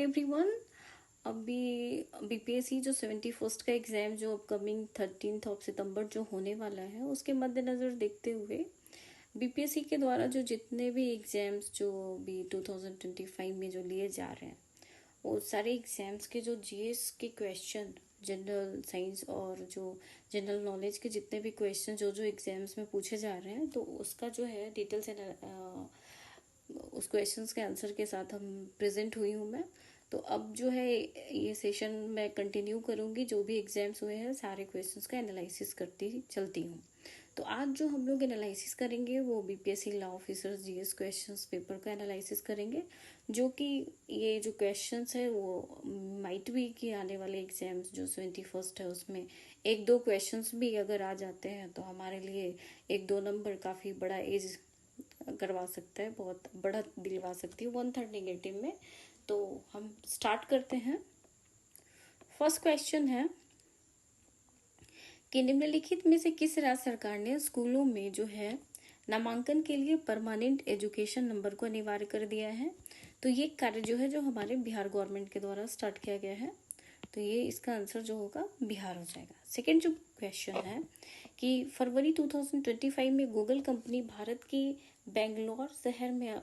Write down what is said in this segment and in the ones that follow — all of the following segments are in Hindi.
एवरीवन, अभी बीपीएससी जो 71st का एग्जाम जो अपकमिंग 13 सितंबर जो होने वाला है उसके मद्देनजर देखते हुए बीपीएससी के द्वारा जो जितने भी एग्जाम्स जो भी 2025 में जो लिए जा रहे हैं वो सारे एग्जाम्स के जो जीएस के क्वेश्चन, जनरल साइंस और जो जनरल नॉलेज के जितने भी क्वेश्चन जो एग्जाम्स में पूछे जा रहे हैं तो उसका जो है डिटेल्स उस क्वेश्चंस के आंसर के साथ हम प्रेजेंट हुई हूँ मैं। तो अब जो है ये सेशन मैं कंटिन्यू करूँगी, जो भी एग्जाम्स हुए हैं सारे क्वेश्चंस का एनालिसिस करती चलती हूँ। तो आज जो हम लोग एनालिसिस करेंगे वो BPSC law officers GS questions paper का एनालिसिस करेंगे, जो कि ये जो क्वेश्चंस है वो माइट भी कि आने वाले एग्जाम्स जो 71st है उसमें एक दो क्वेश्चंस भी अगर आ जाते हैं तो हमारे लिए एक दो नंबर काफ़ी बड़ा एज करवा सकता है, बहुत बढ़त दिलवा सकती है 1/3 नेगेटिव में। तो हम स्टार्ट करते हैं। फर्स्ट क्वेश्चन है कि निम्नलिखित में से किस राज्य सरकार ने स्कूलों में जो है नामांकन के लिए परमानेंट एजुकेशन नंबर को अनिवार्य कर दिया है। तो ये कार्य जो है जो हमारे बिहार गवर्नमेंट के द्वारा स्टार्ट किया गया है, तो ये इसका आंसर जो होगा बिहार हो जाएगा। सेकेंड जो क्वेश्चन है कि फरवरी 2025 में गूगल कंपनी भारत की बेंगलोर शहर में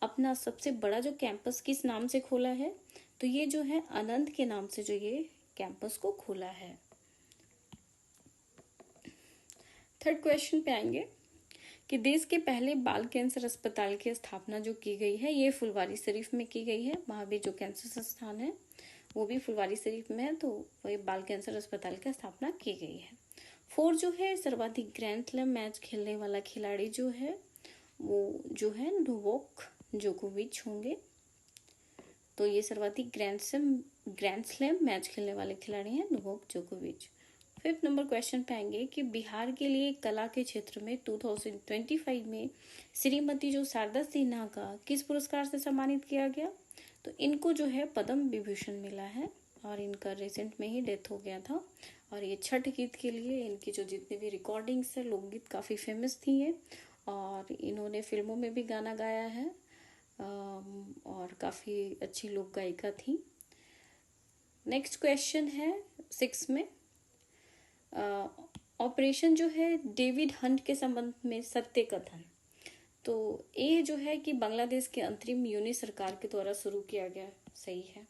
अपना सबसे बड़ा जो कैंपस किस नाम से खोला है। तो ये जो है आनंद के नाम से जो ये कैंपस को खोला है। थर्ड क्वेश्चन पे आएंगे कि देश के पहले बाल कैंसर अस्पताल की स्थापना जो की गई है ये फुलवारी शरीफ में की गई है। वहाँ भी जो कैंसर संस्थान है वो भी फुलवारी शरीफ में है, तो वही बाल कैंसर अस्पताल की स्थापना की गई है। फोर जो है सर्वाधिक ग्रैंड स्लैम मैच खेलने वाला खिलाड़ी जो है वो जो है नोवाक जोकोविच होंगे। तो ये सर्वाधिक ग्रैंड स्लैम मैच खेलने वाले खिलाड़ी हैं नोवाक जोकोविच। फिफ्थ नंबर क्वेश्चन पे आएंगे कि बिहार के लिए कला के क्षेत्र में 2025 में श्रीमती जो शारदा सिन्हा का किस पुरस्कार से सम्मानित किया गया। तो इनको जो है पद्म विभूषण मिला है और इनका रिसेंट में ही डेथ हो गया था। और ये छठ गीत के लिए इनकी जो जितने भी रिकॉर्डिंग्स है लोकगीत काफ़ी फेमस थी है और इन्होंने फिल्मों में भी गाना गाया है और काफ़ी अच्छी लोक गायिका थी। नेक्स्ट क्वेश्चन है 6 में ऑपरेशन जो है डेविड हंट के संबंध में सत्य कथन। तो ए जो है कि बांग्लादेश के अंतरिम यूनि सरकार के द्वारा शुरू किया गया, सही है।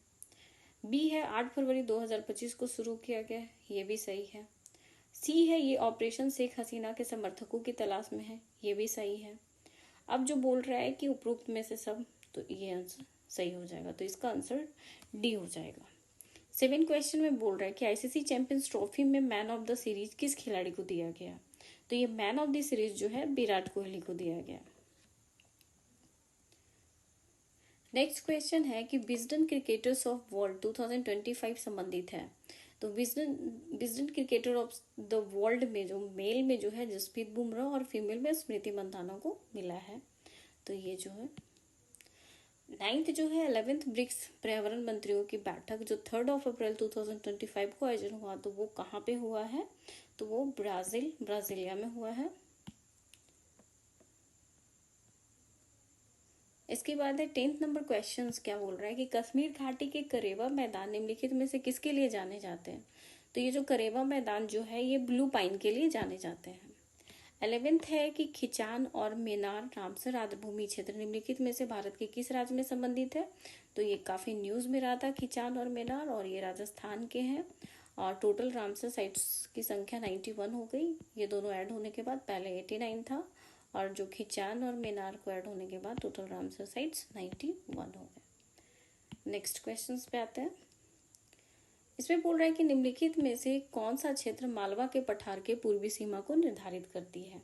बी है 8 फरवरी 2025 को शुरू किया गया, ये भी सही है। सी है ये ऑपरेशन शेख हसीना के समर्थकों की तलाश में है, ये भी सही है। अब जो बोल रहा है कि उपरोक्त में से सब, तो ये आंसर सही हो जाएगा, तो इसका आंसर डी हो जाएगा। 7 क्वेश्चन में बोल रहा है कि आईसीसी चैंपियंस ट्रॉफी में मैन ऑफ द सीरीज किस खिलाड़ी को दिया गया। तो ये मैन ऑफ द सीरीज जो है विराट कोहली को दिया गया। नेक्स्ट क्वेश्चन है कि विजडन क्रिकेटर्स ऑफ वर्ल्ड 2025 संबंधित है। तो Wisden cricketer of the world में जो मेल में जो है जसप्रीत बुमराह और फीमेल में स्मृति मंधाना को मिला है। तो ये जो है 9th जो है 11th ब्रिक्स पर्यावरण मंत्रियों की बैठक जो 3 अप्रैल 2025 को आयोजन हुआ, तो वो कहाँ पे हुआ है। तो वो ब्राजीलिया में हुआ है। इसके बाद है 10th नंबर क्वेश्चन क्या बोल रहा है कि कश्मीर घाटी के करेवा मैदान निम्नलिखित में से किसके लिए जाने जाते हैं। तो ये जो करेवा मैदान जो है ये ब्लू पाइन के लिए जाने जाते हैं। 11th है कि खिचान और मेनार रामसर आर्द्रभूमि क्षेत्र निम्नलिखित में से भारत के किस राज्य में संबंधित है। तो ये काफी न्यूज में रहा था खिचान और मेनार, और ये राजस्थान के हैं। और टोटल रामसर साइट्स की संख्या 91 हो गई, ये दोनों ऐड होने के बाद। पहले 89 था और जो खिचान और मेनार को ऐड होने के बाद टोटल रामसर साइट्स 91 हो गए। नेक्स्ट क्वेश्चन पे आते हैं। इसमें बोल रहा है कि निम्नलिखित में से कौन सा क्षेत्र मालवा के पठार के पूर्वी सीमा को निर्धारित करती है।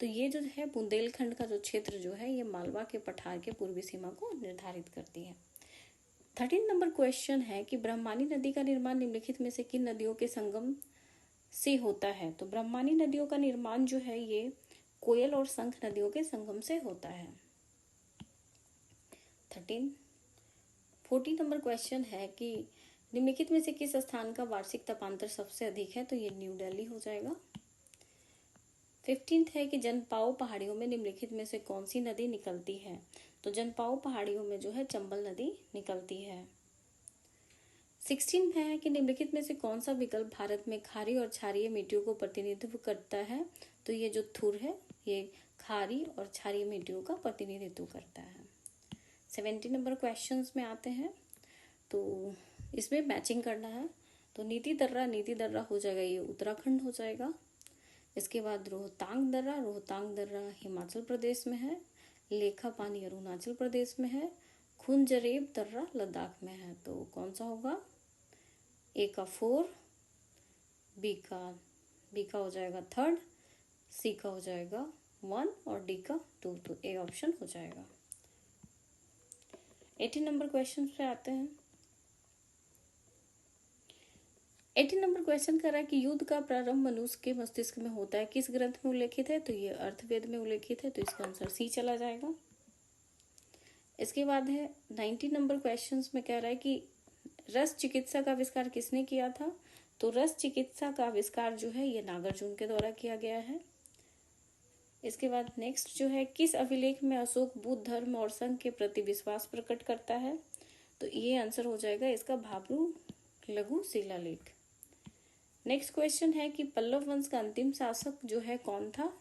तो ये जो है बुंदेलखंड का जो क्षेत्र जो है ये मालवा के पठार के पूर्वी सीमा को निर्धारित करती है। 13 नंबर क्वेश्चन है कि ब्रह्मानी नदी का निर्माण निम्नलिखित में से किन नदियों के संगम से होता है। तो ब्रह्मानी नदियों का निर्माण जो है ये कोयल और शंख नदियों के संगम से होता है। 14 नंबर क्वेश्चन है कि निम्नलिखित में से किस स्थान का वार्षिक तापांतर सबसे अधिक है। तो ये न्यू दिल्ली हो जाएगा। 15 है कि जनपाओ पहाड़ियों में निम्नलिखित में से कौन सी नदी निकलती है। तो जनपाओ पहाड़ियों में जो है चंबल नदी निकलती है। 16 में है कि निम्नलिखित में से कौन सा विकल्प भारत में खारी और क्षारीय मिट्टियों को प्रतिनिधित्व करता है। तो ये जो थुर है ये खारी और क्षारीय मिट्टियों का प्रतिनिधित्व करता है। 70 नंबर क्वेश्चंस में आते हैं, तो इसमें मैचिंग करना है। तो नीति दर्रा हो जाएगा, ये उत्तराखंड हो जाएगा। इसके बाद रोहतांग दर्रा हिमाचल प्रदेश में है। लेखा पानी अरुणाचल प्रदेश में है। खुंजरेब दर्रा लद्दाख में है। तो कौन सा होगा? ए का 4, बी का हो जाएगा 3, सी का हो जाएगा 1 और डी का 2। तो ए ऑप्शन हो जाएगा। 18 नंबर क्वेश्चन पे आते हैं। 18 नंबर क्वेश्चन कर रहा है कि युद्ध का प्रारंभ मनुष्य के मस्तिष्क में होता है, किस ग्रंथ में उल्लेखित है? तो ये अर्थवेद में उल्लेखित है, तो इसका आंसर सी चला जाएगा। इसके बाद है 19 नंबर क्वेश्चन में कह रहा है कि रस चिकित्सा का आविष्कार किसने किया था? तो रस चिकित्सा का आविष्कार जो है ये नागार्जुन के द्वारा किया गया है। इसके बाद नेक्स्ट जो है, किस अभिलेख में अशोक बुद्ध धर्म और संघ के प्रति विश्वास प्रकट करता है? तो ये आंसर हो जाएगा इसका भाब्रू लघु शिलालेख। नेक्स्ट क्वेश्चन है कि पल्लव वंश का अंतिम शासक जो है कौन था?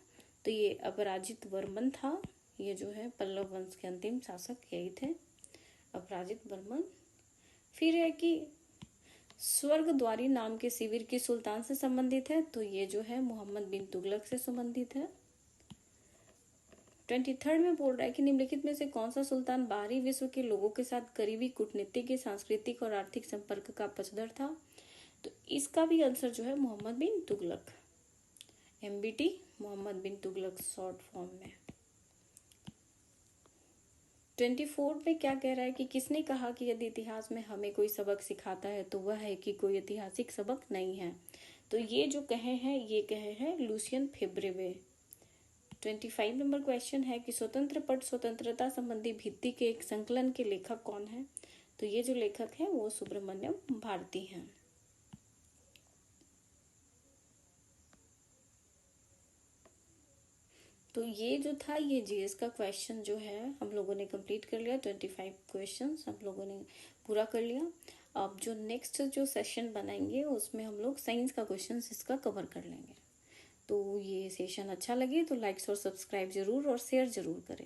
तो ये अपराजित वर्मन था। ये जो है पल्लव वंश के अंतिम शासक यही थे, अपराजित वर्मन। फिर है कि स्वर्गद्वारी नाम के शिविर की सुल्तान से संबंधित है? तो ये जो है मोहम्मद बिन तुगलक से संबंधित है। 23 में बोल रहा है कि निम्नलिखित में से कौन सा सुल्तान बाहरी विश्व के लोगों के साथ करीबी कूटनीतिक, सांस्कृतिक और आर्थिक संपर्क का पक्षधर था? तो इसका भी आंसर जो है मोहम्मद बिन तुगलक, MBT मोहम्मद बिन तुगलक शॉर्ट फॉर्म में। 24 में क्या कह रहा है कि किसने कहा कि यदि इतिहास में हमें कोई सबक सिखाता है तो वह है कि कोई ऐतिहासिक सबक नहीं है? तो ये जो कहे हैं लुसियन फेब्रेवे। 25 नंबर क्वेश्चन है कि स्वतंत्र पट स्वतंत्रता संबंधी भित्ति के एक संकलन के लेखक कौन है? तो ये जो लेखक है वो सुब्रमण्यम भारती हैं। तो ये जो था ये जीएस का क्वेश्चन जो है हम लोगों ने कंप्लीट कर लिया। 25 क्वेश्चंस हम लोगों ने पूरा कर लिया। अब जो नेक्स्ट जो सेशन बनाएंगे उसमें हम लोग साइंस का क्वेश्चन इसका कवर कर लेंगे। तो ये सेशन अच्छा लगे तो लाइक्स और सब्सक्राइब जरूर और शेयर जरूर करें।